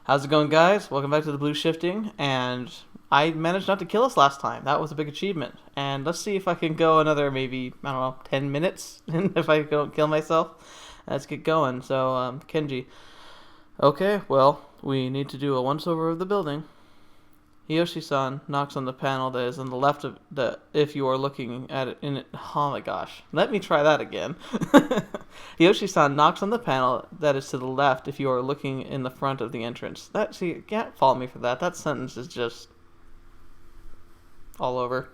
How's it going, guys? Welcome back to TheBlueShifting, and I managed not to kill us last time. That was a big achievement. And let's see if I can go another maybe, I don't know, 10 minutes, if I don't kill myself. Let's get going. So, Kenji. Okay, well, we need to do a once-over of the building. Hiyoshi-san knocks on the panel that is on the left of the, if you are looking at it in it. Oh my gosh. Let me try that again. Hiyoshi-san knocks on the panel that is to the left if you are looking in the front of the entrance. See, you can't fault me for that. That sentence is just all over.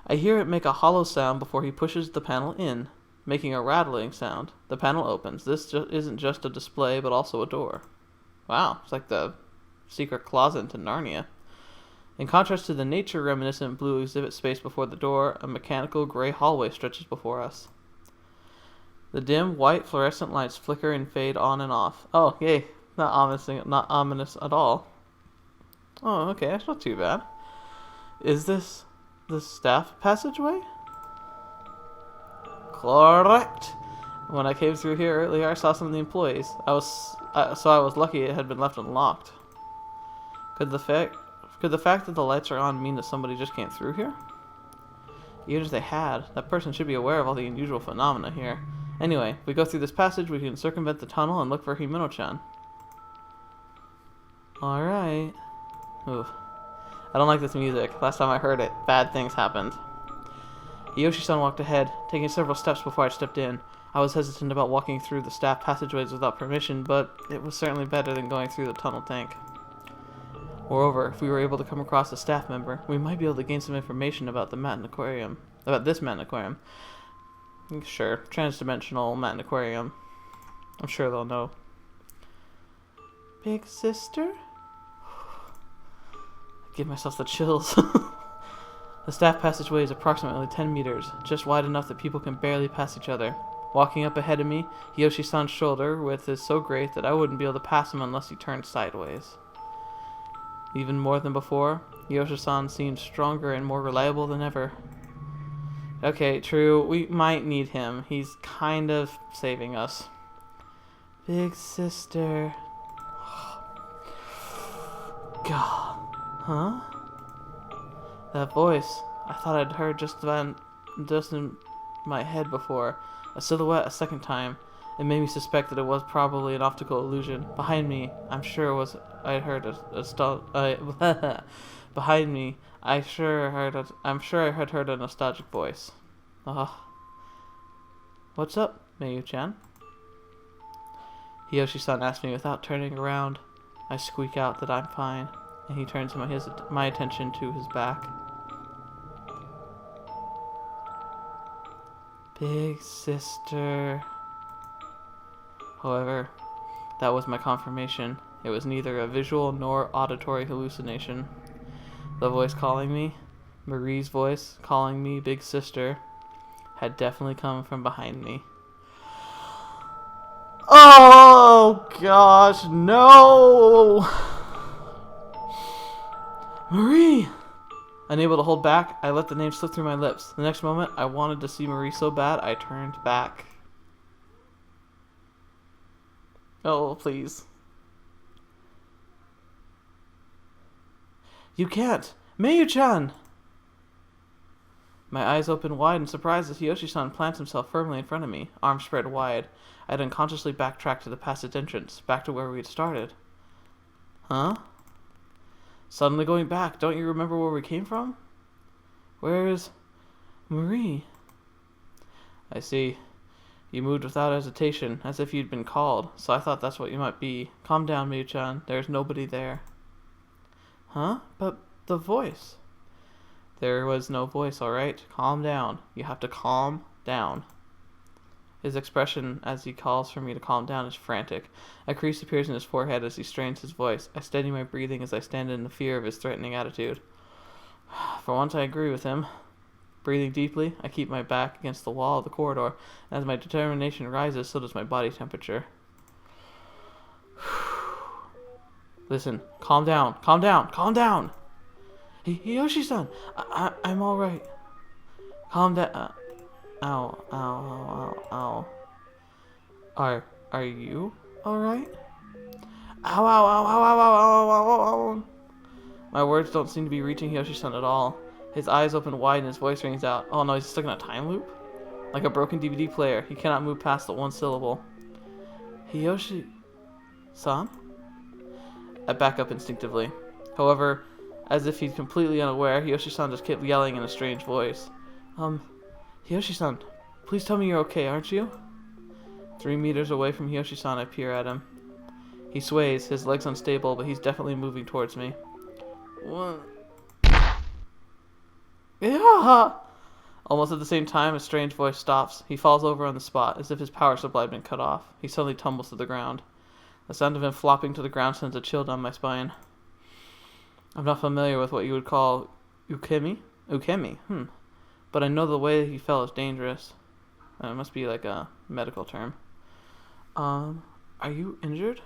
I hear it make a hollow sound before he pushes the panel in, making a rattling sound. The panel opens. This isn't just a display, but also a door. Wow, it's like the secret closet to Narnia. In contrast to the nature-reminiscent blue exhibit space before the door, a mechanical gray hallway stretches before us. The dim, white fluorescent lights flicker and fade on and off. Oh, yay. Not ominous at all. Oh, okay, that's not too bad. Is this the staff passageway? Correct. When I came through here earlier, I saw some of the employees. I was lucky it had been left unlocked. Could the fact that the lights are on mean that somebody just came through here? Even if they had, that person should be aware of all the unusual phenomena here. Anyway, if we go through this passage, we can circumvent the tunnel and look for Himeno-chan. Alright. Oof. I don't like this music. Last time I heard it, bad things happened. Hiyoshi-san walked ahead, taking several steps before I stepped in. I was hesitant about walking through the staff passageways without permission, but it was certainly better than going through the tunnel tank. Moreover, if we were able to come across a staff member, we might be able to gain some information about the Manten Aquarium. About this Manten Aquarium. Sure, transdimensional Manten Aquarium. I'm sure they'll know. Big sister? I give myself the chills. The staff passageway is approximately 10 meters, just wide enough that people can barely pass each other. Walking up ahead of me, Hiyoshi-san's shoulder width is so great that I wouldn't be able to pass him unless he turned sideways. Even more than before, Hiyoshi-san seems stronger and more reliable than ever. Okay, true, we might need him. He's kind of saving us. Big sister. God. Huh? That voice. I thought I'd heard just in my head before. A silhouette a second time. It made me suspect that it was probably an optical illusion. Behind me, I'm sure it was. I heard behind me, I'm sure I had heard a nostalgic voice. What's up, Mayu-chan? Hiyoshi-san asked me without turning around. I squeak out that I'm fine, and he turns my attention to his back. Big sister. However, that was my confirmation. It was neither a visual nor auditory hallucination. The voice calling me, Marie's voice calling me big sister, had definitely come from behind me. Oh gosh, no! Marie! Unable to hold back, I let the name slip through my lips. The next moment, I wanted to see Marie so bad, I turned back. Oh, please. You can't! Mayu-chan! My eyes open wide in surprise as Hiyoshi-san plants himself firmly in front of me, arms spread wide. I'd unconsciously backtracked to the passage entrance, back to where we had started. Huh? Suddenly going back, don't you remember where we came from? Where's Marie? I see. You moved without hesitation, as if you'd been called, so I thought that's what you might be. Calm down, Mayu-chan. There's nobody there. Huh? But the voice. There was no voice, alright? Calm down. You have to calm down. His expression as he calls for me to calm down is frantic. A crease appears in his forehead as he strains his voice. I steady my breathing as I stand in the fear of his threatening attitude. For once I agree with him. Breathing deeply, I keep my back against the wall of the corridor. As my determination rises, so does my body temperature. Listen, calm down, calm down, calm down! Hiyoshi-san, I'm alright. Calm down. Ow, ow, ow, ow, ow. Are you alright? Ow, ow, ow, ow, ow, ow, words don't seem to be reaching Hiyoshi-san at all. His eyes open wide and his voice rings out. Oh no, he's stuck in a time loop? Like a broken DVD player. He cannot move past the one syllable. Hiyoshi-san? I back up instinctively. However, as if he's completely unaware, Hiyoshi-san just kept yelling in a strange voice. Hiyoshi-san, please tell me you're okay, aren't you? 3 meters away from Hiyoshi-san, I peer at him. He sways, his legs unstable, but he's definitely moving towards me. What? Yeah! Almost at the same time, a strange voice stops. He falls over on the spot, as if his power supply had been cut off. He suddenly tumbles to the ground. The sound of him flopping to the ground sends a chill down my spine. I'm not familiar with what you would call ukemi? Ukemi, But I know the way he fell is dangerous. It must be like a medical term. Are you injured?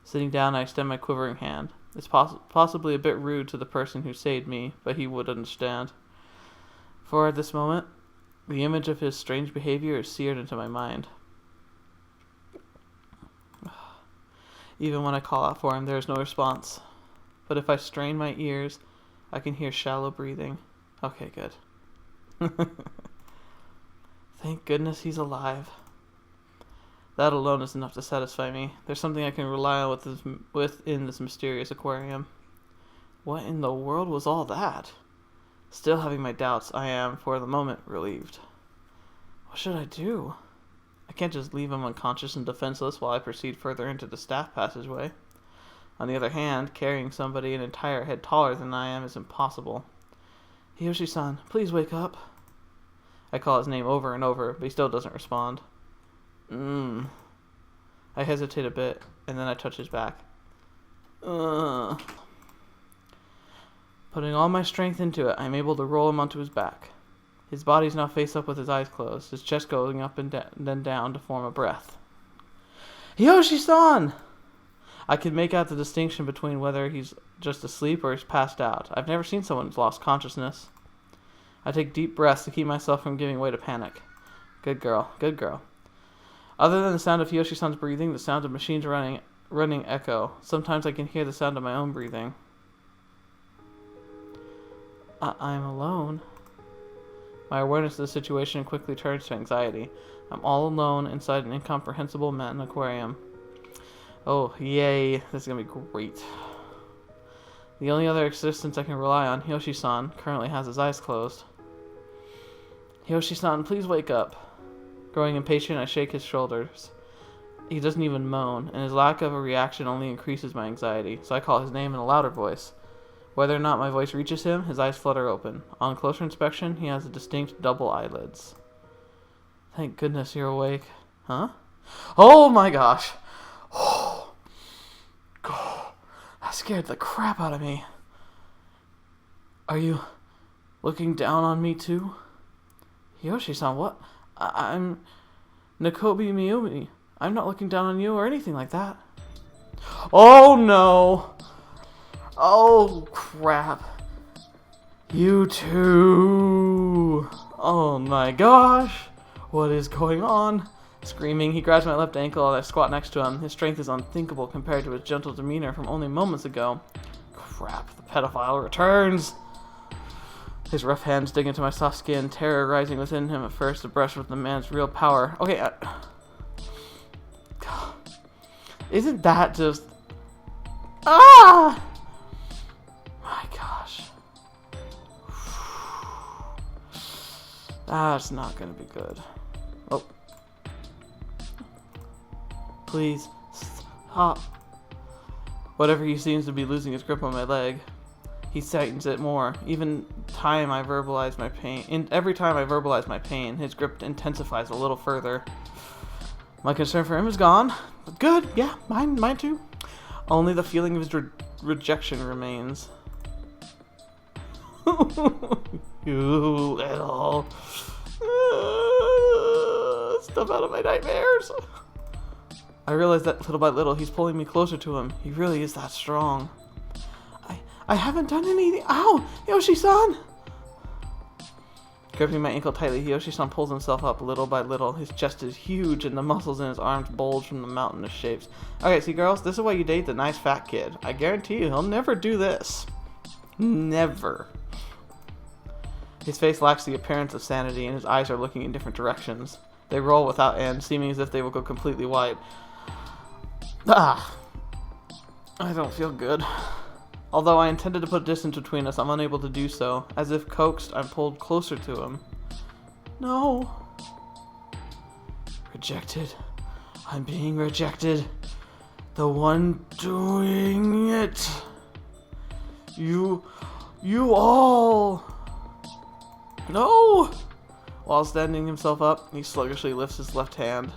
Sitting down, I extend my quivering hand. It's possibly a bit rude to the person who saved me, but he would understand. For at this moment, the image of his strange behavior is seared into my mind. Even when I call out for him, there is no response. But if I strain my ears, I can hear shallow breathing. Okay, good. Thank goodness he's alive. That alone is enough to satisfy me. There's something I can rely on within this mysterious aquarium. What in the world was all that? Still having my doubts, I am, for the moment, relieved. What should I do? I can't just leave him unconscious and defenseless while I proceed further into the staff passageway. On the other hand, carrying somebody an entire head taller than I am is impossible. Hiyoshi-san, please wake up. I call his name over and over, but he still doesn't respond. I hesitate a bit, and then I touch his back. Putting all my strength into it, I'm able to roll him onto his back. His body's now face up with his eyes closed, his chest going up and then down to form a breath. Hiyoshi-san! I can make out the distinction between whether he's just asleep or he's passed out. I've never seen someone who's lost consciousness. I take deep breaths to keep myself from giving way to panic. Good girl, good girl. Other than the sound of Hiyoshi-san's breathing, the sound of machines running echo. Sometimes I can hear the sound of my own breathing. I'm alone. My awareness of the situation quickly turns to anxiety. I'm all alone inside an incomprehensible Manten Aquarium. Oh, yay. This is going to be great. The only other existence I can rely on, Hiyoshi-san, currently has his eyes closed. Hiyoshi-san, please wake up. Growing impatient, I shake his shoulders. He doesn't even moan, and his lack of a reaction only increases my anxiety, so I call his name in a louder voice. Whether or not my voice reaches him, his eyes flutter open. On closer inspection, he has distinct double eyelids. Thank goodness you're awake. Huh? Oh my gosh! Oh, God. That scared the crap out of me. Are you looking down on me too? Hiyoshi-san, what? I'm Nakobi Miyumi. I'm not looking down on you or anything like that. Oh no! Oh crap. You too! Oh my gosh! What is going on? Screaming, he grabs my left ankle and I squat next to him. His strength is unthinkable compared to his gentle demeanor from only moments ago. Crap, the pedophile returns! His rough hands dig into my soft skin, terror rising within him at first, abreast with the man's real power. Okay, isn't that just... Ah! My gosh. That's not gonna be good. Oh. Please, stop. Whatever he seems to be losing his grip on my leg. He tightens it more. Every time I verbalize my pain, his grip intensifies a little further. My concern for him is gone. Good, yeah, mine too. Only the feeling of his rejection remains. You little stuff out of my nightmares. I realize that little by little he's pulling me closer to him. He really is that strong. I haven't done anything. Ow! Hiyoshi-san! Gripping my ankle tightly, Hiyoshi-san pulls himself up little by little. His chest is huge, and the muscles in his arms bulge from the mountainous shapes. Okay, see, girls, this is why you date the nice fat kid. I guarantee you, he'll never do this. Never. His face lacks the appearance of sanity, and his eyes are looking in different directions. They roll without end, seeming as if they will go completely white. Ah! I don't feel good. Although I intended to put distance between us, I'm unable to do so. As if coaxed, I'm pulled closer to him. No. Rejected. I'm being rejected. The one doing it. You all. No! While standing himself up, he sluggishly lifts his left hand,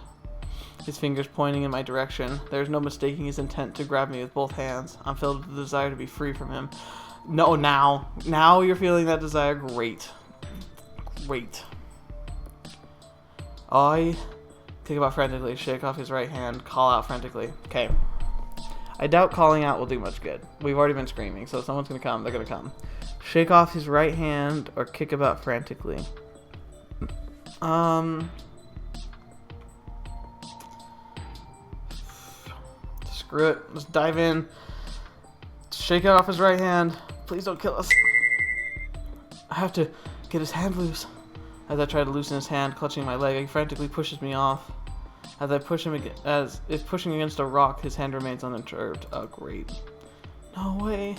his fingers pointing in my direction. There's no mistaking his intent to grab me with both hands. I'm filled with the desire to be free from him. No, now. Now you're feeling that desire. Great. Great. I think about frantically, shake off his right hand, call out frantically. Okay. I doubt calling out will do much good. We've already been screaming, so if someone's going to come, they're going to come. Shake off his right hand or kick about frantically. Screw it. Let's dive in. Shake it off his right hand. Please don't kill us. I have to get his hand loose. As I try to loosen his hand, clutching my leg, he frantically pushes me off. As I push him, as if pushing against a rock, his hand remains undisturbed. Oh, great. No way.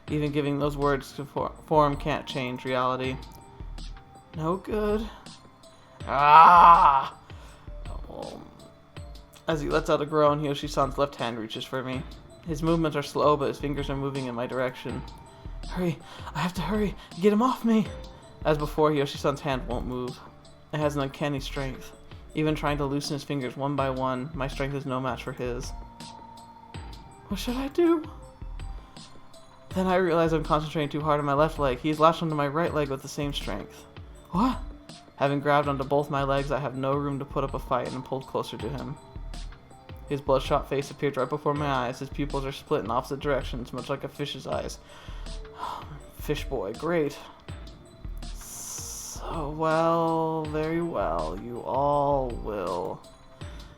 Even giving those words to form can't change reality. No good. Ah! Oh. As he lets out a groan, Hiyoshi-san's left hand reaches for me. His movements are slow, but his fingers are moving in my direction. Hurry! I have to hurry! Get him off me! As before, Hiyoshi-san's hand won't move. It has an uncanny strength. Even trying to loosen his fingers one by one, my strength is no match for his. What should I do? Then I realize I'm concentrating too hard on my left leg. He's lashed onto my right leg with the same strength. What? Having grabbed onto both my legs, I have no room to put up a fight and am pulled closer to him. His bloodshot face appears right before my eyes. His pupils are split in opposite directions, much like a fish's eyes. Fish boy, great. So, well, very well. You all will.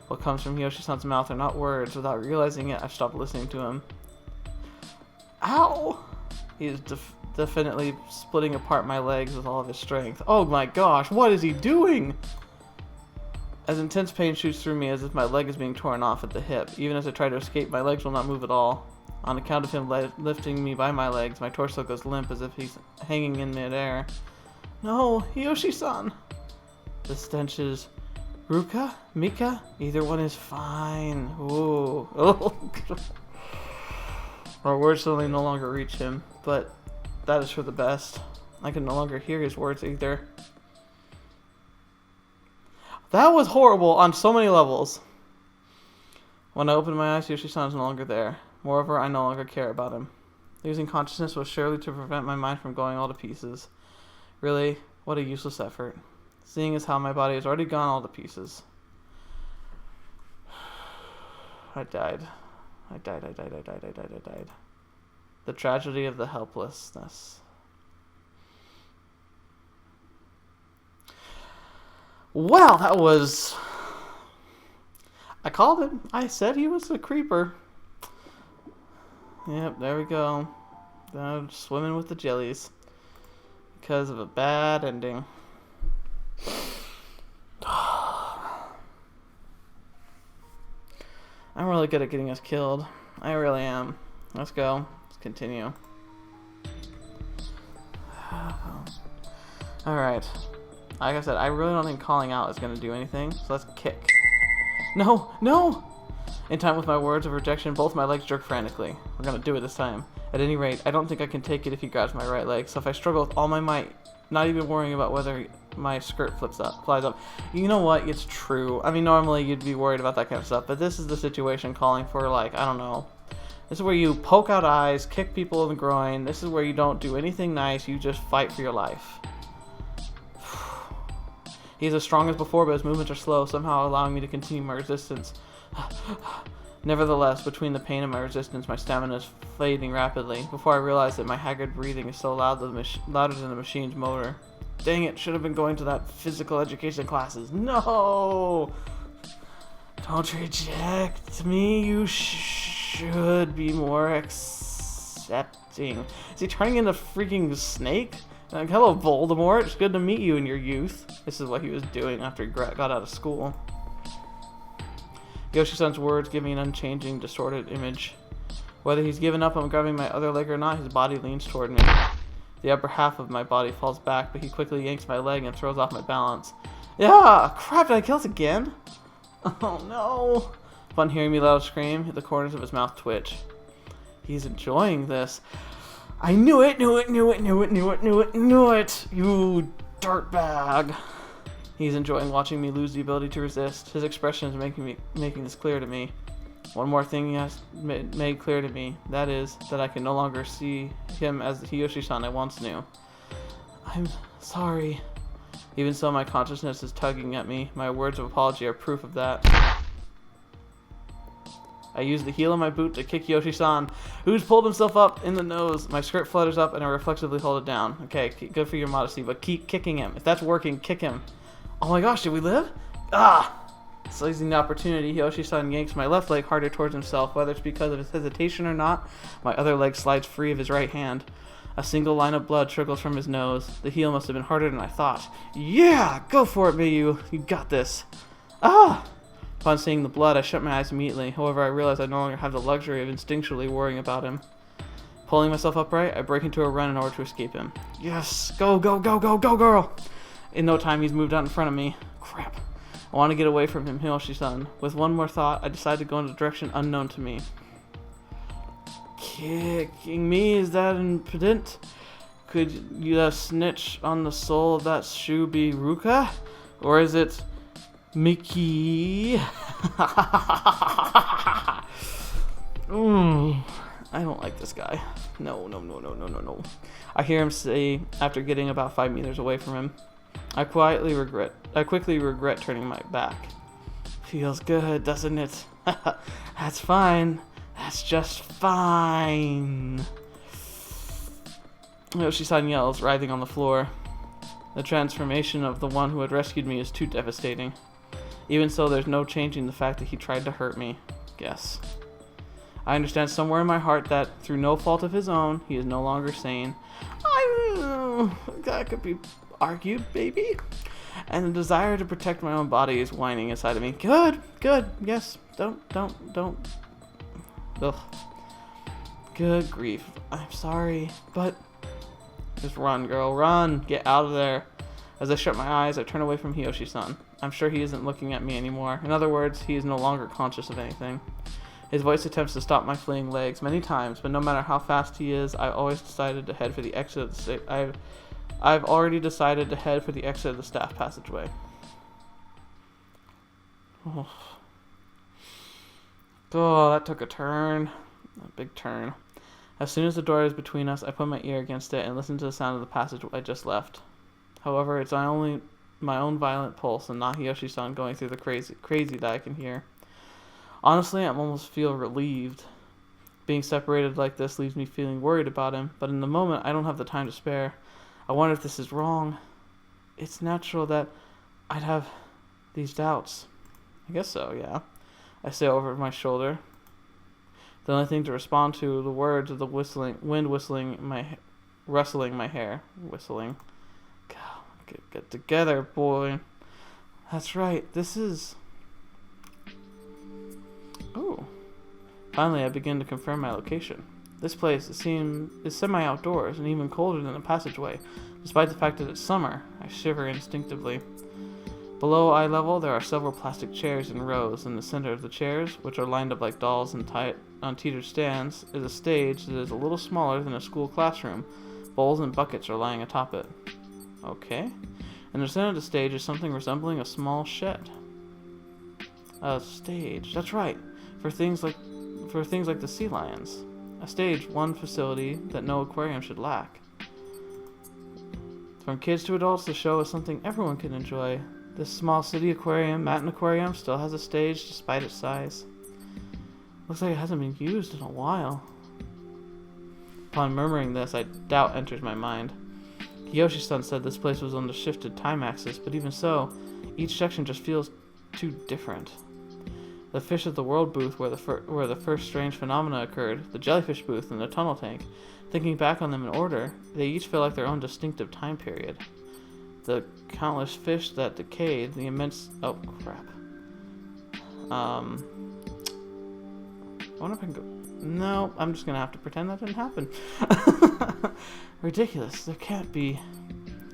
What comes from Hiyoshi-san's mouth are not words. Without realizing it, I've stopped listening to him. Ow! He is definitely splitting apart my legs with all of his strength. Oh my gosh, what is he doing? As intense pain shoots through me as if my leg is being torn off at the hip. Even as I try to escape, my legs will not move at all. On account of him lifting me by my legs, my torso goes limp as if he's hanging in midair. No, Hiyoshi-san! The stench is... Ruka? Mika? Either one is fine. Ooh. Oh. Our words suddenly no longer reach him, but that is for the best. I can no longer hear his words either. That was horrible on so many levels. When I opened my eyes, Hiyoshi-san is no longer there. Moreover, I no longer care about him. Losing consciousness was surely to prevent my mind from going all to pieces. Really, what a useless effort. Seeing as how my body has already gone all to pieces. I died. I died. The tragedy of the helplessness. Well, that was... I called him. I said he was a creeper. Yep, there we go. Swimming with the jellies. Because of a bad ending. I'm really good at getting us killed. I really am. Let's go. Let's continue. Alright. Like I said, I really don't think calling out is going to do anything. So let's kick. No! No! In time with my words of rejection, both my legs jerk frantically. We're going to do it this time. At any rate, I don't think I can take it if he grabs my right leg. So if I struggle with all my might, not even worrying about whether my skirt flies up. You know what? It's true. I mean, normally you'd be worried about that kind of stuff, but this is the situation calling for, like, I don't know. This is where you poke out eyes, kick people in the groin. This is where you don't do anything nice. You just fight for your life. He's as strong as before, but his movements are slow, somehow allowing me to continue my resistance. Nevertheless, between the pain and my resistance, my stamina is fading rapidly. Before I realize that my haggard breathing is so loud that louder than the machine's motor. Dang it, should have been going to that physical education classes. No! Don't reject me. You should be more accepting. Is he turning into a freaking snake? Like, hello, Voldemort. It's good to meet you in your youth. This is what he was doing after he got out of school. Yoshi-san's words give me an unchanging, distorted image. Whether he's given up on grabbing my other leg or not, his body leans toward me. The upper half of my body falls back, but he quickly yanks my leg and throws off my balance. Yeah! Crap, did I kill us again? Oh no! Upon hearing me loud scream, the corners of his mouth twitch. He's enjoying this. I knew it, knew it, knew it, knew it, knew it, knew it, knew it! You dirtbag! He's enjoying watching me lose the ability to resist. His expression is making this clear to me. One more thing he has made clear to me, that is, that I can no longer see him as the Hiyoshi-san I once knew. I'm sorry. Even so, my consciousness is tugging at me. My words of apology are proof of that. I use the heel of my boot to kick Yoshi-san, who's pulled himself up in the nose. My skirt flutters up and I reflexively hold it down. Okay, good for your modesty, but keep kicking him. If that's working, kick him. Oh my gosh, did we live? Ah! Seizing the opportunity, Hiyoshi-san yanks my left leg harder towards himself. Whether it's because of his hesitation or not, my other leg slides free of his right hand. A single line of blood trickles from his nose. The heel must have been harder than I thought. Yeah! Go for it, Mayu! You got this! Ah! Upon seeing the blood, I shut my eyes immediately. However, I realize I no longer have the luxury of instinctually worrying about him. Pulling myself upright, I break into a run in order to escape him. Yes! Go, go, go, go, go, girl! In no time, he's moved out in front of me. Crap. I want to get away from him, Hiyoshi-san. With one more thought, I decide to go in a direction unknown to me. Kicking me? Is that impudent? Could you snitch on the soul of that shoe be Ruka? Or is it Mickey? I don't like this guy. No, no, no, no, no, no, no. I hear him say after getting about 5 meters away from him. I quickly regret turning my back. Feels good, doesn't it? That's fine. That's just fine. Yoshi-san yells, writhing on the floor. The transformation of the one who had rescued me is too devastating. Even so, there's no changing the fact that he tried to hurt me. Guess. I understand somewhere in my heart that, through no fault of his own, he is no longer sane. That could be argued, baby. And the desire to protect my own body is whining inside of me. Good, good, yes, don't. Ugh. Good grief. I'm sorry, but... Just run, girl, run! Get out of there. As I shut my eyes, I turn away from Hiyoshi-san. I'm sure he isn't looking at me anymore. In other words, he is no longer conscious of anything. His voice attempts to stop my fleeing legs many times, but no matter how fast he is, I've always decided to head for the exit of the I've already decided to head for the exit of the staff passageway. Oh, that took a turn. A big turn. As soon as the door is between us, I put my ear against it and listen to the sound of the passage I just left. However, it's only my own violent pulse and not Hiyoshi-san going through the crazy that I can hear. Honestly, I almost feel relieved. Being separated like this leaves me feeling worried about him, but in the moment, I don't have the time to spare. I wonder if this is wrong. It's natural that I'd have these doubts. I guess so, yeah. I say over my shoulder. The only thing to respond to the words of the wind rustling my hair. Whistling. God, get together, boy. That's right. This is... Oh. Finally, I begin to confirm my location. This place, it seems, is semi-outdoors and even colder than the passageway. Despite the fact that it's summer, I shiver instinctively. Below eye level, there are several plastic chairs in rows. In the center of the chairs, which are lined up like dolls and on teetered stands, is a stage that is a little smaller than a school classroom. Bowls and buckets are lying atop it. Okay. In the center of the stage is something resembling a small shed. A stage. That's right. For things like the sea lions. A stage, one facility that no aquarium should lack. From kids to adults, the show is something everyone can enjoy. This small city aquarium, Manten Aquarium, still has a stage despite its size. Looks like it hasn't been used in a while. Upon murmuring this, doubt enters my mind. Hiyoshi-san said this place was on the shifted time axis, but even so, each section just feels too different. The Fish of the World booth where the first strange phenomena occurred, the jellyfish booth, and the tunnel tank. Thinking back on them in order, they each feel like their own distinctive time period. The countless fish that decayed, the immense... Oh, crap. I wonder if I can go... No, I'm just gonna have to pretend that didn't happen. Ridiculous. There can't be...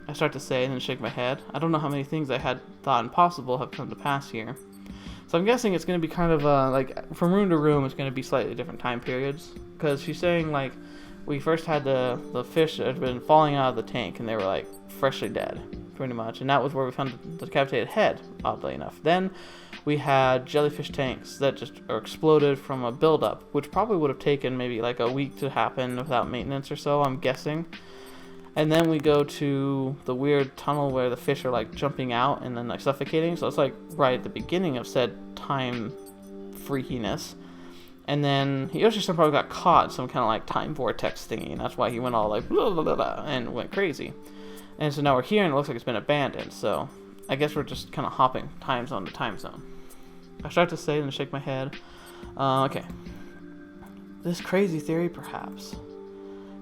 I start to say and then shake my head. I don't know how many things I had thought impossible have come to pass here. So I'm guessing it's going to be kind of, like, from room to room, it's going to be slightly different time periods. Because she's saying, like, we first had the fish that had been falling out of the tank, and they were, like, freshly dead, pretty much. And that was where we found the decapitated head, oddly enough. Then we had jellyfish tanks that just exploded from a buildup, which probably would have taken maybe, like, a week to happen without maintenance or so, I'm guessing. And then we go to the weird tunnel where the fish are, like, jumping out and then, like, suffocating. So it's, like, right at the beginning of said time freakiness. And then Hiyoshi-san probably got caught in some kind of, like, time vortex thingy. And that's why he went all, like, blah, blah, blah, blah, and went crazy. And so now we're here and it looks like it's been abandoned. So I guess we're just kind of hopping time zone to time zone. I start to say and shake my head. Okay. This crazy theory, perhaps.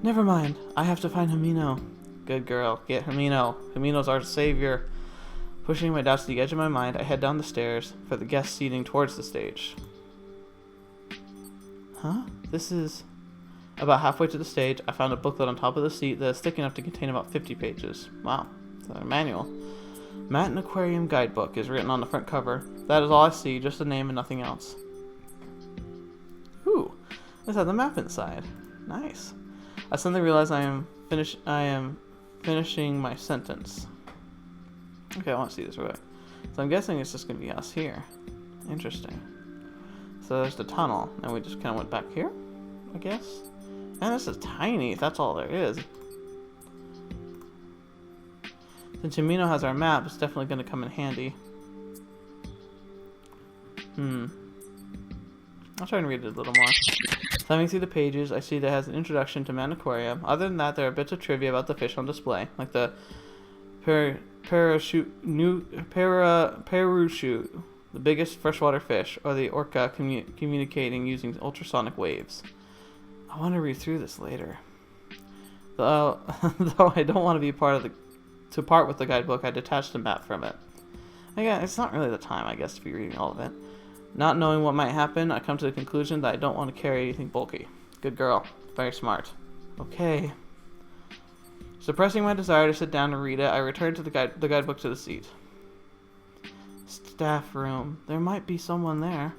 Never mind. I have to find Himeno. Good girl. Get Himeno. Himeno's our savior. Pushing my doubts to the edge of my mind, I head down the stairs for the guest seating towards the stage. Huh? This is... About halfway to the stage, I found a booklet on top of the seat that is thick enough to contain about 50 pages. Wow. It's a manual. Manten Aquarium Guidebook is written on the front cover. That is all I see, just the name and nothing else. Ooh. This has the map inside. Nice. I suddenly realize I am finishing my sentence. Okay, I want to see this right. So I'm guessing it's just going to be us here. Interesting. So there's the tunnel, and we just kind of went back here, I guess. Man, this is tiny, if that's all there is. Since Himeno has our map, it's definitely going to come in handy. I'll try and read it a little more. Thumbing through the pages, I see that it has an introduction to Manten Aquarium. Other than that, there are bits of trivia about the fish on display, like the parachute, the biggest freshwater fish, or the orca communicating using ultrasonic waves. I want to read through this later. Though I don't want to be part with the guidebook, I detached the map from it. Again, it's not really the time, I guess, to be reading all of it. Not knowing what might happen, I come to the conclusion that I don't want to carry anything bulky. Good girl. Very smart. Okay. Suppressing my desire to sit down and read it, I return to the guidebook to the seat. Staff room. There might be someone there.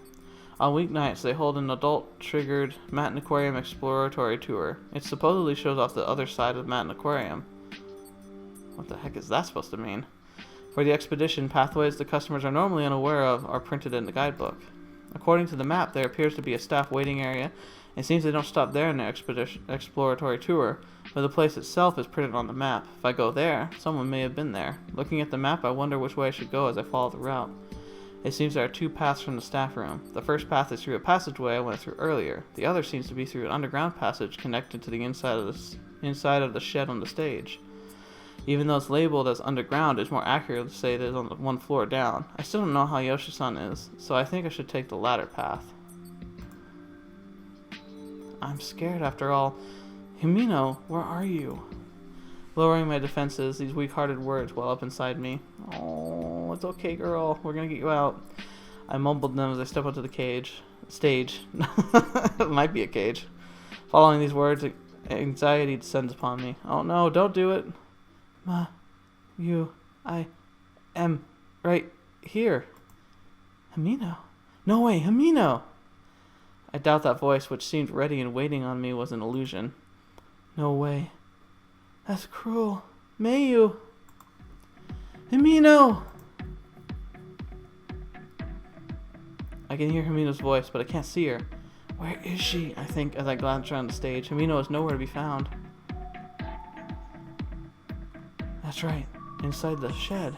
On weeknights, they hold an adult-triggered Manten Aquarium exploratory tour. It supposedly shows off the other side of Manten Aquarium. What the heck is that supposed to mean? For the expedition, pathways the customers are normally unaware of are printed in the guidebook. According to the map, there appears to be a staff waiting area. It seems they don't stop there in their exploratory tour, but the place itself is printed on the map. If I go there, someone may have been there. Looking at the map, I wonder which way I should go as I follow the route. It seems there are two paths from the staff room. The first path is through a passageway I went through earlier. The other seems to be through an underground passage connected to the inside of the shed on the stage. Even though it's labeled as underground, it's more accurate to say it is on the one floor down. I still don't know how Hiyoshi-san is, so I think I should take the latter path. I'm scared after all. Himeno, where are you? Lowering my defenses, these weak-hearted words well up inside me. Oh, it's okay, girl. We're gonna get you out. I mumbled them as I stepped onto the stage. It might be a cage. Following these words, anxiety descends upon me. Oh no, don't do it. I am right here. Himeno. No way, Himeno! I doubt that voice, which seemed ready and waiting on me, was an illusion. No way. That's cruel. May you? Himeno! I can hear Himeno's voice, but I can't see her. Where is she? I think as I glance around the stage. Himeno is nowhere to be found. That's right. Inside the shed.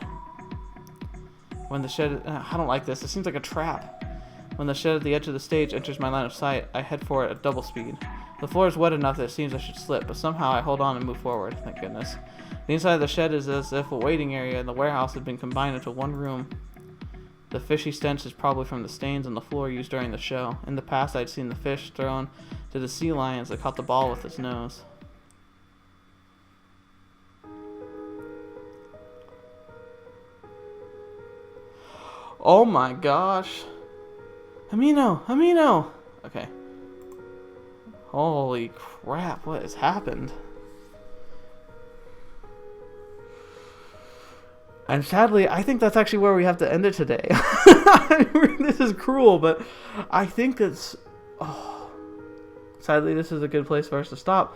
When the shed... I don't like this. It seems like a trap. When the shed at the edge of the stage enters my line of sight, I head for it at double speed. The floor is wet enough that it seems I should slip, but somehow I hold on and move forward, thank goodness. The inside of the shed is as if a waiting area and the warehouse had been combined into one room. The fishy stench is probably from the stains on the floor used during the show. In the past, I'd seen the fish thrown to the sea lions that caught the ball with its nose. Oh my gosh. Himeno! Himeno! Okay. Holy crap, what has happened? And sadly, I think that's actually where we have to end it today. This is cruel, but I think it's... Oh, sadly, this is a good place for us to stop.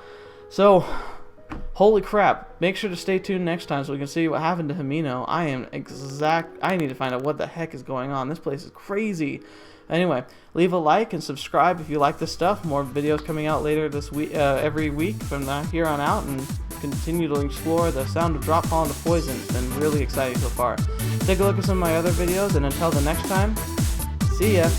So, holy crap. Make sure to stay tuned next time so we can see what happened to Himeno. I need to find out what the heck is going on. This place is crazy. Anyway, leave a like and subscribe if you like this stuff. More videos coming out later this week, every week from here on out, and continue to explore the sound of drop falling to poison. It's been really exciting so far. Take a look at some of my other videos, and until the next time, see ya.